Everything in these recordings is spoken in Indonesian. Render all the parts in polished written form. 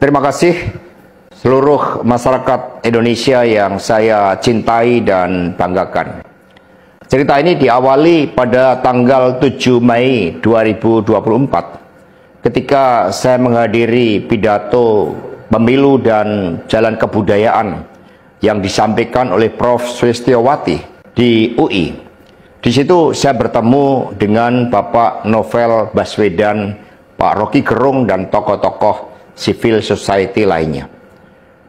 Terima kasih seluruh masyarakat Indonesia yang saya cintai dan banggakan. Cerita ini diawali pada tanggal 7 Mei 2024 ketika saya menghadiri pidato pemilu dan jalan kebudayaan yang disampaikan oleh Prof. Sulistyowati di UI. Di situ saya bertemu dengan Bapak Novel Baswedan, Pak Rocky Gerung, dan tokoh-tokoh civil society lainnya.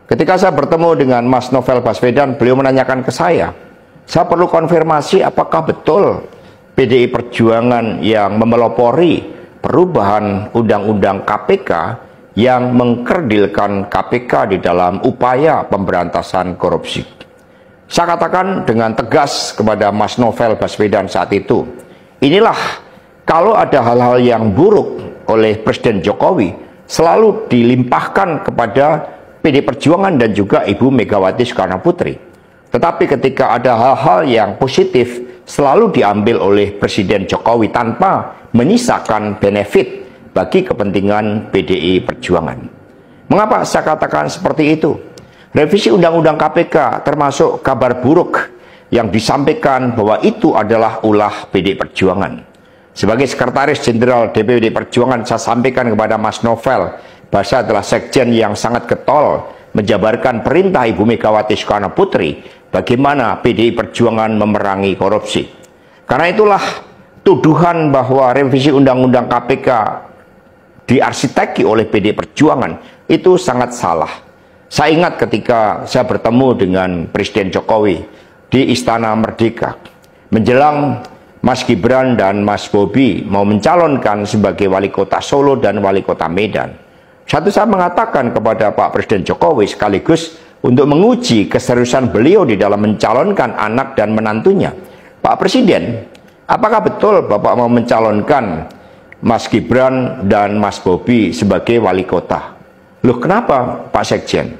Ketika saya bertemu dengan Mas Novel Baswedan, beliau menanyakan ke saya perlu konfirmasi apakah betul PDI Perjuangan yang memelopori perubahan Undang-Undang KPK yang mengkerdilkan KPK di dalam upaya pemberantasan korupsi. Saya katakan dengan tegas kepada Mas Novel Baswedan saat itu, inilah kalau ada hal-hal yang buruk oleh Presiden Jokowi selalu dilimpahkan kepada PDI Perjuangan dan juga Ibu Megawati Soekarno Putri. Tetapi ketika ada hal-hal yang positif selalu diambil oleh Presiden Jokowi tanpa menyisakan benefit bagi kepentingan PDI Perjuangan. Mengapa saya katakan seperti itu? Revisi Undang-Undang KPK termasuk kabar buruk yang disampaikan bahwa itu adalah ulah PDI Perjuangan. Sebagai Sekretaris Jenderal DPD Perjuangan, saya sampaikan kepada Mas Novel bahwa saya adalah sekjen yang sangat getol menjabarkan perintah Ibu Megawati Soekarno Putri bagaimana PDI Perjuangan memerangi korupsi. Karena itulah tuduhan bahwa revisi Undang-Undang KPK diarsiteki oleh PDI Perjuangan itu sangat salah. Saya ingat ketika saya bertemu dengan Presiden Jokowi di Istana Merdeka menjelang Mas Gibran dan Mas Bobi mau mencalonkan sebagai wali kota Solo dan wali kota Medan. Saya mengatakan kepada Pak Presiden Jokowi sekaligus untuk menguji keseriusan beliau di dalam mencalonkan anak dan menantunya. Pak Presiden, apakah betul Bapak mau mencalonkan Mas Gibran dan Mas Bobi sebagai wali kota? Loh, kenapa Pak Sekjen?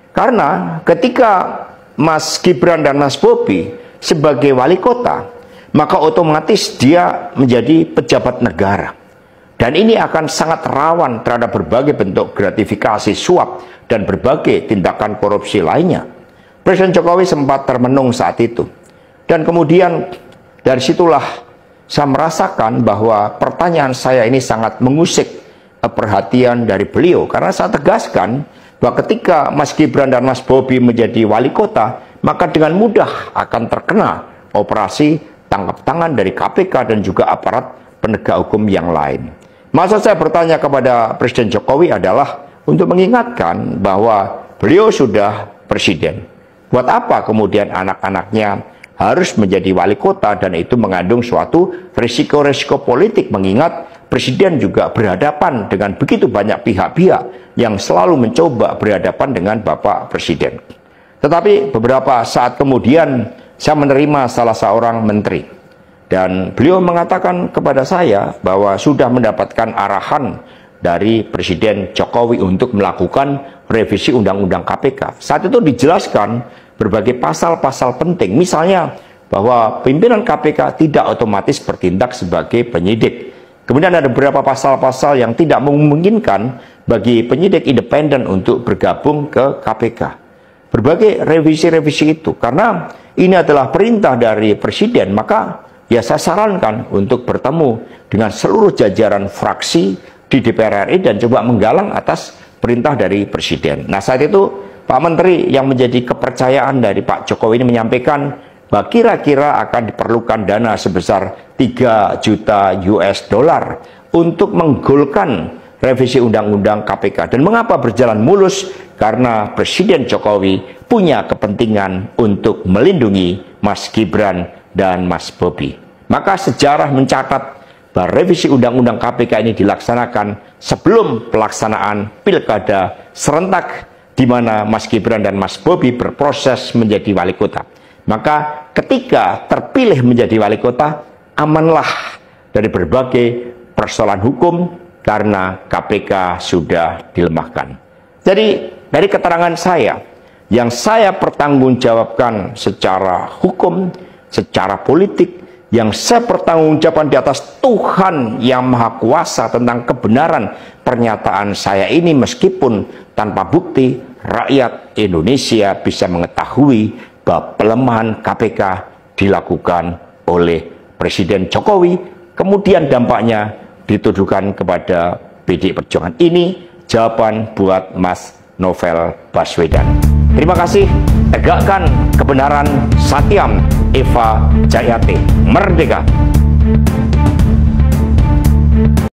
Karena ketika Mas Gibran dan Mas Bobi sebagai wali kota, maka otomatis dia menjadi pejabat negara. Dan ini akan sangat rawan terhadap berbagai bentuk gratifikasi, suap, dan berbagai tindakan korupsi lainnya. Presiden Jokowi sempat termenung saat itu. Dan kemudian dari situlah saya merasakan bahwa pertanyaan saya ini sangat mengusik perhatian dari beliau. Karena saya tegaskan bahwa ketika Mas Gibran dan Mas Bobi menjadi wali kota, maka dengan mudah akan terkena operasi tangkap tangan dari KPK dan juga aparat penegak hukum yang lain. Maksud saya bertanya kepada Presiden Jokowi adalah untuk mengingatkan bahwa beliau sudah presiden. Buat apa kemudian anak-anaknya harus menjadi wali kota, dan itu mengandung suatu risiko-risiko politik, mengingat presiden juga berhadapan dengan begitu banyak pihak-pihak yang selalu mencoba berhadapan dengan Bapak Presiden. Tetapi beberapa saat kemudian saya menerima salah seorang menteri dan beliau mengatakan kepada saya bahwa sudah mendapatkan arahan dari Presiden Jokowi untuk melakukan revisi Undang-Undang KPK. Saat itu dijelaskan berbagai pasal-pasal penting, misalnya bahwa pimpinan KPK tidak otomatis bertindak sebagai penyidik. Kemudian ada beberapa pasal-pasal yang tidak memungkinkan bagi penyidik independen untuk bergabung ke KPK. Berbagai revisi-revisi itu, karena ini adalah perintah dari Presiden, maka ya saya sarankan untuk bertemu dengan seluruh jajaran fraksi di DPR RI dan coba menggalang atas perintah dari Presiden. Nah, saat itu Pak Menteri yang menjadi kepercayaan dari Pak Jokowi ini menyampaikan bahwa kira-kira akan diperlukan dana sebesar 3 juta US dollar untuk menggolkan revisi Undang-Undang KPK. Dan mengapa berjalan mulus? Karena Presiden Jokowi punya kepentingan untuk melindungi Mas Gibran dan Mas Bobi. Maka sejarah mencatat bahwa revisi Undang-Undang KPK ini dilaksanakan sebelum pelaksanaan pilkada serentak di mana Mas Gibran dan Mas Bobi berproses menjadi wali kota. Maka ketika terpilih menjadi wali kota, amanlah dari berbagai persoalan hukum karena KPK sudah dilemahkan. Jadi dari keterangan saya, yang saya pertanggungjawabkan secara hukum, secara politik, yang sepertanggungjawaban di atas Tuhan yang Maha Kuasa tentang kebenaran pernyataan saya ini, meskipun tanpa bukti rakyat Indonesia bisa mengetahui bahwa pelemahan KPK dilakukan oleh Presiden Jokowi, kemudian dampaknya dituduhkan kepada PDI Perjuangan. Ini jawaban buat Mas Novel Baswedan. Terima kasih. Tegakkan kebenaran. Satyam Eva Jayate. Merdeka.